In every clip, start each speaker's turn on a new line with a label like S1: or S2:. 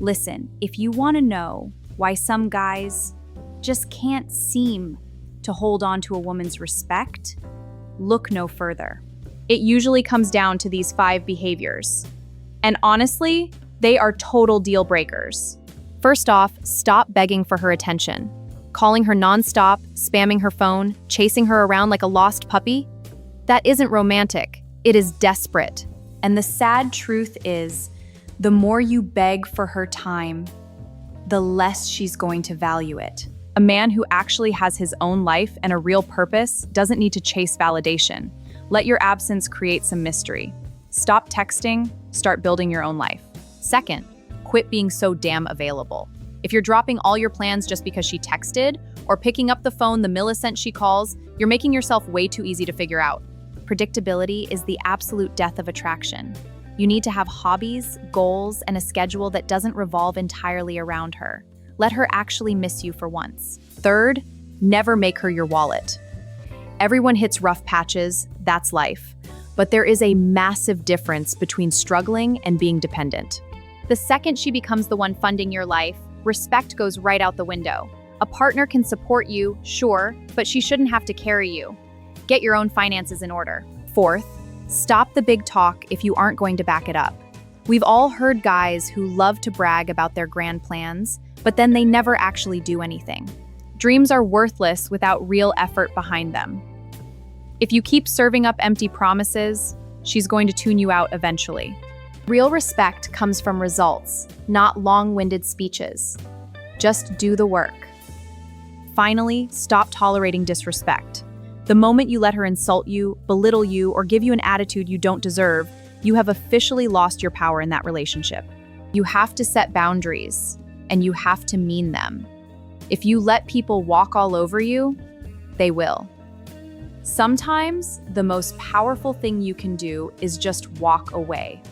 S1: Listen, if you want to know why some guys just can't seem to hold on to a woman's respect, look no further. It usually comes down to these 5 behaviors. And honestly, they are total deal breakers. First off, stop begging for her attention. Calling her nonstop, spamming her phone, chasing her around like a lost puppy? That isn't romantic. It is desperate. And the sad truth is, the more you beg for her time, the less she's going to value it. A man who actually has his own life and a real purpose doesn't need to chase validation. Let your absence create some mystery. Stop texting, start building your own life. Second, quit being so damn available. If you're dropping all your plans just because she texted, or picking up the phone the millisecond she calls, you're making yourself way too easy to figure out. Predictability is the absolute death of attraction. You need to have hobbies, goals, and a schedule that doesn't revolve entirely around her. Let her actually miss you for once. Third, never make her your wallet. Everyone hits rough patches, that's life. But there is a massive difference between struggling and being dependent. The second she becomes the one funding your life, respect goes right out the window. A partner can support you, sure, but she shouldn't have to carry you. Get your own finances in order. Fourth, stop the big talk if you aren't going to back it up. We've all heard guys who love to brag about their grand plans, but then they never actually do anything. Dreams are worthless without real effort behind them. If you keep serving up empty promises, she's going to tune you out eventually. Real respect comes from results, not long-winded speeches. Just do the work. Finally, stop tolerating disrespect. The moment you let her insult you, belittle you, or give you an attitude you don't deserve, you have officially lost your power in that relationship. You have to set boundaries, and you have to mean them. If you let people walk all over you, they will. Sometimes, the most powerful thing you can do is just walk away.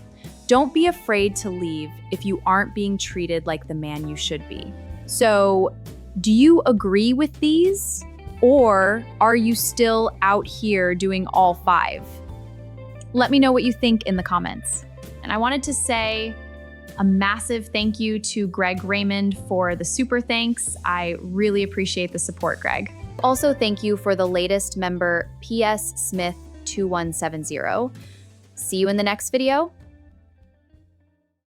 S1: Don't be afraid to leave if you aren't being treated like the man you should be. So, do you agree with these? Or are you still out here doing all 5? Let me know what you think in the comments. And I wanted to say a massive thank you to Greg Raymond for the super thanks. I really appreciate the support, Greg. Also, thank you for the latest member, PS Smith 2170. See you in the next video.